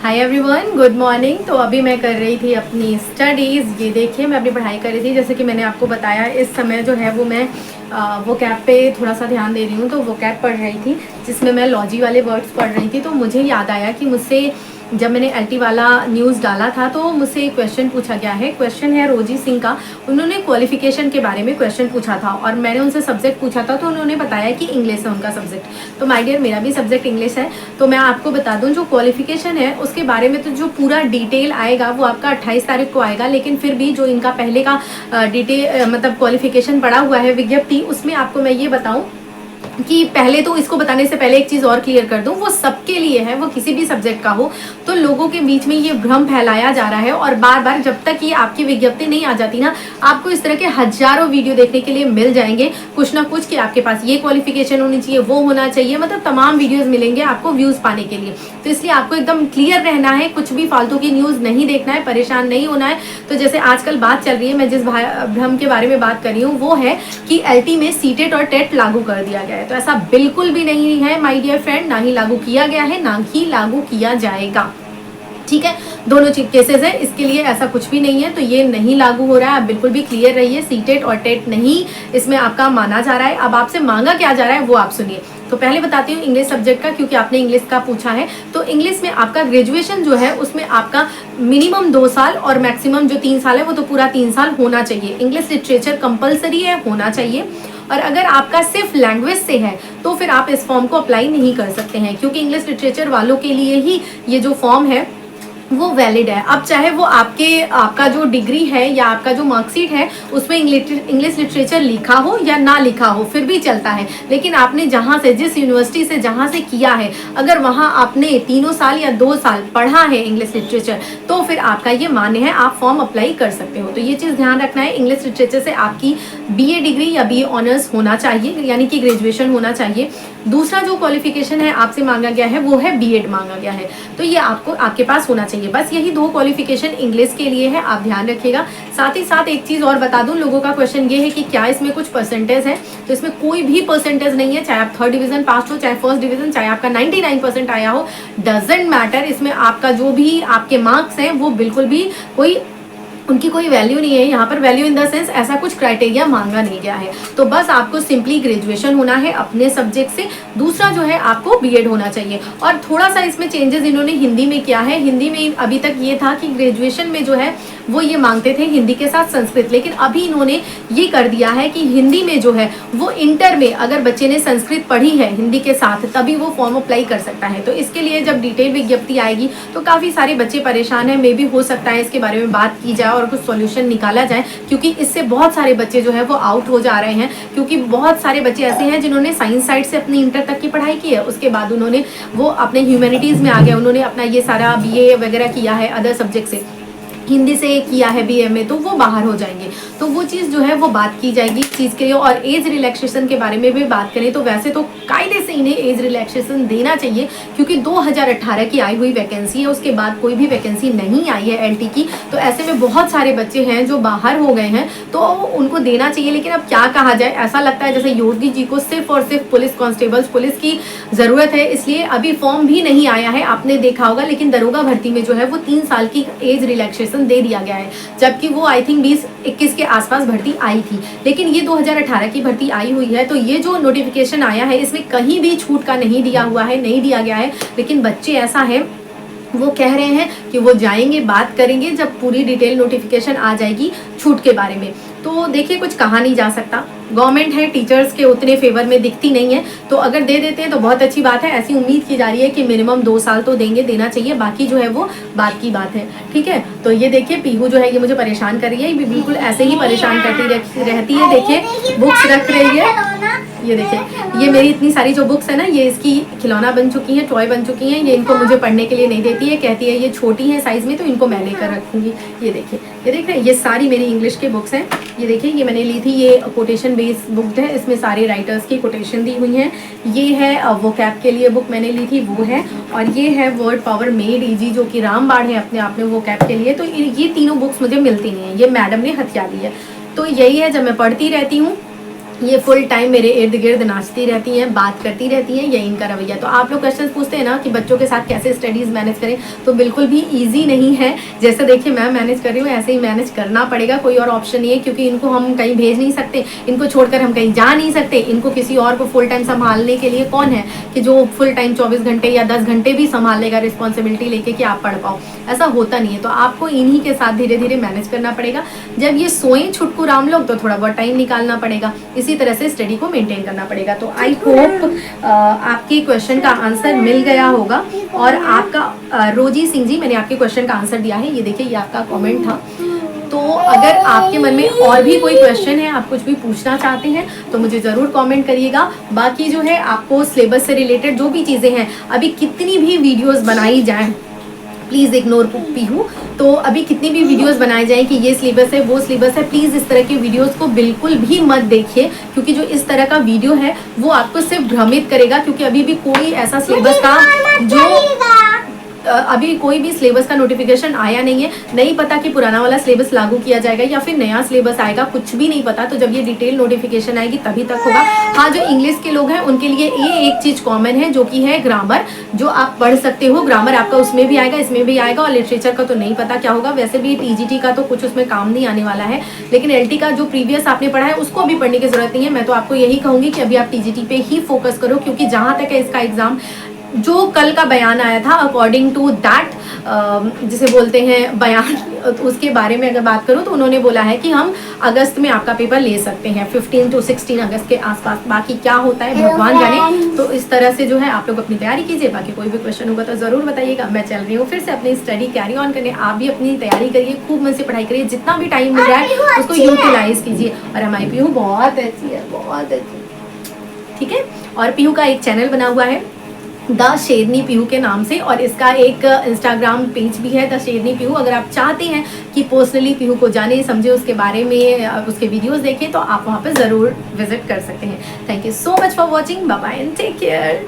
Hi everyone, good morning. तो अभी मैं कर रही थी अपनी स्टडीज़। ये देखिए मैं अपनी पढ़ाई कर रही थी। जैसे कि मैंने आपको बताया, इस समय जो है वो मैं वो कैब पे थोड़ा सा ध्यान दे रही हूँ। तो वो कैब पढ़ रही थी जिसमें मैं लॉजी वाले वर्ड्स पढ़ रही थी। तो मुझे याद आया कि मुझसे जब मैंने एलटी वाला न्यूज़ डाला था तो मुझसे एक क्वेश्चन पूछा गया है। क्वेश्चन है रोजी सिंह का। उन्होंने क्वालिफिकेशन के बारे में क्वेश्चन पूछा था और मैंने उनसे सब्जेक्ट पूछा था, तो उन्होंने बताया कि इंग्लिश है उनका सब्जेक्ट। तो माय डियर, मेरा भी सब्जेक्ट इंग्लिश है। तो मैं आपको बता दूं, जो क्वालिफिकेशन है उसके बारे में तो जो पूरा डिटेल आएगा वो आपका 28 तारीख को आएगा। लेकिन फिर भी जो इनका पहले का डिटेल मतलब क्वालिफिकेशन पड़ा हुआ है विज्ञप्ति, उसमें आपको मैं ये बताऊं कि पहले तो इसको बताने से पहले एक चीज और क्लियर कर दूं, वो सबके लिए है, वो किसी भी सब्जेक्ट का हो। तो लोगों के बीच में ये भ्रम फैलाया जा रहा है और बार बार जब तक ये आपकी विज्ञप्ति नहीं आ जाती ना, आपको इस तरह के हजारों वीडियो देखने के लिए मिल जाएंगे कुछ ना कुछ, कि आपके पास ये क्वालिफिकेशन होनी चाहिए, वो होना चाहिए, मतलब तमाम वीडियोज मिलेंगे आपको व्यूज पाने के लिए। तो इसलिए आपको एकदम क्लियर रहना है, कुछ भी फालतू की न्यूज नहीं देखना है, परेशान नहीं होना है। तो जैसे आजकल बात चल रही है, मैं जिस भ्रम के बारे में बात कर रही हूँ वो है कि एलटी में सीटेट और टेट लागू कर दिया गया है। तो ऐसा बिल्कुल भी नहीं है माय डियर फ्रेंड, ना ही लागू किया गया है, ना ही लागू किया जाएगा। ठीक है, दोनों केसेस है, इसके लिए ऐसा कुछ भी नहीं है। तो ये नहीं लागू हो रहा है, आप बिल्कुल भी क्लियर रहिए। सीटेट और टेट नहीं इसमें आपका माना जा रहा है। अब आपसे मांगा क्या जा रहा है वो आप सुनिए। तो पहले बताती हूँ इंग्लिश सब्जेक्ट का, क्योंकि आपने इंग्लिश का पूछा है। तो इंग्लिश में आपका ग्रेजुएशन जो है उसमें आपका मिनिमम 2 साल और मैक्सिमम जो 3 साल है वो तो पूरा 3 साल होना चाहिए। इंग्लिश लिटरेचर कंपलसरी है, होना चाहिए। और अगर आपका सिर्फ लैंग्वेज से है तो फिर आप इस फॉर्म को अप्लाई नहीं कर सकते हैं, क्योंकि इंग्लिश लिटरेचर वालों के लिए ही ये जो फॉर्म है वो वैलिड है। अब चाहे वो आपका जो डिग्री है या आपका जो मार्कशीट है उसमें इंग्लिश लिटरेचर लिखा हो या ना लिखा हो फिर भी चलता है। लेकिन आपने जहाँ से, जिस यूनिवर्सिटी से जहाँ से किया है, अगर वहाँ आपने 3 साल या 2 साल पढ़ा है इंग्लिश लिटरेचर, तो फिर आपका ये मान्य है, आप फॉर्म अप्लाई कर सकते हो। तो ये चीज़ ध्यान रखना है, इंग्लिश लिटरेचर से आपकी बीए डिग्री या बीए ऑनर्स होना चाहिए, यानी कि ग्रेजुएशन होना चाहिए। दूसरा जो क्वालिफिकेशन है आपसे मांगा गया है वो है बीएड मांगा गया है। तो ये आपको आपके पास होना चाहिए। बस यही 2 क्वालिफिकेशन इंग्लिश के लिए है, आप ध्यान रखिएगा। साथ ही साथ एक चीज़ और बता दूं, लोगों का क्वेश्चन ये है कि क्या इसमें कुछ परसेंटेज है। तो इसमें कोई भी परसेंटेज नहीं है, चाहे आप 3rd डिवीजन पास हो, चाहे 1st डिवीजन, चाहे आपका 99% आया हो, डजेंट मैटर। इसमें आपका जो भी आपके मार्क्स हैं वो बिल्कुल भी उनकी कोई वैल्यू नहीं है। यहाँ पर वैल्यू इन द सेंस ऐसा कुछ क्राइटेरिया मांगा नहीं गया है। तो बस आपको सिंपली ग्रेजुएशन होना है अपने सब्जेक्ट से। दूसरा जो है आपको बीएड होना चाहिए। और थोड़ा सा इसमें चेंजेस इन्होंने हिंदी में किया है। हिंदी में अभी तक ये था कि ग्रेजुएशन में जो है वो ये मांगते थे हिंदी के साथ संस्कृत, लेकिन अभी इन्होंने ये कर दिया है कि हिंदी में जो है वो इंटर में अगर बच्चे ने संस्कृत पढ़ी है हिंदी के साथ तभी वो फॉर्म अप्लाई कर सकता है। तो इसके लिए जब डिटेल विज्ञप्ति आएगी तो काफ़ी सारे बच्चे परेशान हैं। मे भी हो सकता है इसके बारे में बात की जाए और कुछ सॉल्यूशन निकाला जाए, क्योंकि इससे बहुत सारे बच्चे जो है वो आउट हो जा रहे हैं। क्योंकि बहुत सारे बच्चे ऐसे हैं जिन्होंने साइंस साइड से अपनी इंटर तक की पढ़ाई की है, उसके बाद उन्होंने वो अपने ह्यूमैनिटीज़ में आ गए, उन्होंने अपना ये सारा बीए वगैरह किया है अदर सब्जेक्ट से, हिंदी से किया है बीए में, तो वो बाहर हो जाएंगे। तो वो चीज़ जो है वो बात की जाएगी इस चीज़ के लिए। और एज रिलैक्सेशन के बारे में भी बात करें तो वैसे तो कायदे से इन्हें एज रिलैक्सेशन देना चाहिए, क्योंकि 2018 की आई हुई वैकेंसी है, उसके बाद कोई भी वैकेंसी नहीं आई है एलटी की। तो ऐसे में बहुत सारे बच्चे हैं जो बाहर हो गए हैं, तो उनको देना चाहिए। लेकिन अब क्या कहा जाए, ऐसा लगता है जैसे योगी जी को सिर्फ और सिर्फ पुलिस कांस्टेबल्स, पुलिस की ज़रूरत है, इसलिए अभी फॉर्म भी नहीं आया है, आपने देखा होगा। लेकिन दरोगा भर्ती में जो है वो 3 साल की एज रिलैक्सेशन दे दिया गया है, जबकि वो आई थिंक 2021 के आसपास भर्ती आई थी। लेकिन ये 2018 की भर्ती आई हुई है। तो ये जो नोटिफिकेशन आया है इसमें कहीं भी छूट का नहीं दिया हुआ है, नहीं दिया गया है। लेकिन बच्चे ऐसा है, वो कह रहे हैं कि वो जाएंगे, बात करेंगे जब पूरी डिटेल नोटिफिकेशन आ जाएगी छूट के बारे में। तो देखिए, कुछ कहा नहीं जा सकता। गवर्नमेंट है, टीचर्स के उतने फेवर में दिखती नहीं है, तो अगर दे देते हैं तो बहुत अच्छी बात है। ऐसी उम्मीद की जा रही है कि मिनिमम 2 साल तो देंगे, देना चाहिए, बाकी जो है वो बात की बात है। ठीक है, तो ये देखिए पीहू जो है ये मुझे परेशान कर रही है, ये बिल्कुल ऐसे ही परेशान करती रहती है। देखिए बुक्स रख रही है, ये देखिए, ये मेरी इतनी सारी जो बुक्स है ना, ये इसकी खिलौना बन चुकी हैं, टॉय बन चुकी हैं। ये इनको मुझे पढ़ने के लिए नहीं देती है, कहती है ये छोटी है साइज में, तो इनको मैं लेकर रखूंगी। ये देखिए, ये देख रहे हैं, ये सारी मेरी इंग्लिश की बुक्स हैं। ये देखिए, ये मैंने ली थी, ये कोटेशन बेस्ड बुक है, इसमें सारे राइटर्स की कोटेशन दी हुई हैं। ये है वो कैप के लिए बुक मैंने ली थी, वो है। और ये है वर्ड पावर मेड इजी, जो कि रामबाण है अपने आप में वो कैप के लिए। तो ये तीनों बुक्स मुझे मिलती नहीं है, ये मैडम ने हथिया ली है। तो यही है, जब मैं पढ़ती रहती हूँ ये फुल टाइम मेरे इर्द गिर्द नाचती रहती हैं, बात करती रहती हैं, यही इनका रवैया। तो आप लोग क्वेश्चन पूछते हैं ना कि बच्चों के साथ कैसे स्टडीज़ मैनेज करें, तो बिल्कुल भी इजी नहीं है। जैसे देखिए मैं मैनेज कर रही हूँ, ऐसे ही मैनेज करना पड़ेगा, कोई और ऑप्शन नहीं है, क्योंकि इनको हम कहीं भेज नहीं सकते, इनको छोड़कर हम कहीं जा नहीं सकते। इनको किसी और को फुल टाइम संभालने के लिए कौन है कि जो फुल टाइम 24 घंटे या 10 घंटे भी संभाल लेगा रिस्पॉन्सिबिलिटी लेके कि आप पढ़ पाओ, ऐसा होता नहीं है। तो आपको इन्हीं के साथ धीरे धीरे मैनेज करना पड़ेगा। जब ये सोएं छुटकू राम लोग तो थोड़ा बहुत टाइम निकालना पड़ेगा, इसी तरह से स्टडी को मेंटेन करना पड़ेगा। तो आई होप आपके क्वेश्चन का आंसर मिल गया होगा। और आपका रोजी सिंह जी, मैंने आपके क्वेश्चन का आंसर दिया है, ये देखिए ये आपका कमेंट था। तो अगर आपके मन में और भी कोई क्वेश्चन है, आप कुछ भी पूछना चाहते हैं तो मुझे ज़रूर कमेंट करिएगा। बाकी जो है आपको सिलेबस से रिलेटेड जो भी चीज़ें हैं, अभी कितनी भी वीडियोस बनाई जाएं, प्लीज़ इग्नोर पीहू। तो अभी कितनी भी वीडियोस बनाए जाएं कि ये सिलेबस है वो सिलेबस है, प्लीज़ इस तरह की वीडियोस को बिल्कुल भी मत देखिए, क्योंकि जो इस तरह का वीडियो है वो आपको सिर्फ भ्रमित करेगा। क्योंकि अभी भी कोई ऐसा सिलेबस का अभी कोई भी सिलेबस का नोटिफिकेशन आया नहीं है, नहीं पता कि पुराना वाला सिलेबस लागू किया जाएगा या फिर नया सिलेबस आएगा, कुछ भी नहीं पता। तो जब ये डिटेल नोटिफिकेशन आएगी तभी तक होगा। हाँ, जो इंग्लिश के लोग हैं उनके लिए ये एक चीज़ कॉमन है, जो कि है ग्रामर, जो आप पढ़ सकते हो। ग्रामर आपका उसमें भी आएगा, इसमें भी आएगा। और लिटरेचर का तो नहीं पता क्या होगा, वैसे भी टीजीटी का तो कुछ उसमें काम नहीं आने वाला है, लेकिन एलटी का जो प्रीवियस आपने पढ़ा है उसको अभी पढ़ने की जरूरत नहीं है। मैं तो आपको यही कहूँगी कि अभी आप टीजीटी पे ही फोकस करो, क्योंकि जहाँ तक है इसका एग्जाम, जो कल का बयान आया था अकॉर्डिंग टू दैट, जिसे बोलते हैं बयान, उसके बारे में अगर बात करूं तो उन्होंने बोला है कि हम अगस्त में आपका पेपर ले सकते हैं, 15 to 16 अगस्त के आसपास। बाकी क्या होता है भगवान जाने। तो इस तरह से जो है आप लोग अपनी तैयारी कीजिए। बाकी कोई भी क्वेश्चन होगा तो ज़रूर बताइएगा। मैं चल रही हूँ फिर से अपनी स्टडी कैरी ऑन करने। आप भी अपनी तैयारी करिए, खूब मन से पढ़ाई करिए, जितना भी टाइम मिल रहा है उसको यूटिलाइज कीजिए। और हमारी पीहू बहुत अच्छी है, बहुत अच्छी, ठीक है। और पीहू का एक चैनल बना हुआ है द शेरनी पीहू के नाम से, और इसका एक इंस्टाग्राम पेज भी है द शेरनी पीहू। अगर आप चाहते हैं कि पर्सनली पीहू को जाने समझे, उसके बारे में उसके वीडियोस देखें, तो आप वहाँ पे ज़रूर विजिट कर सकते हैं। Thank you so much for watching, bye bye and take care.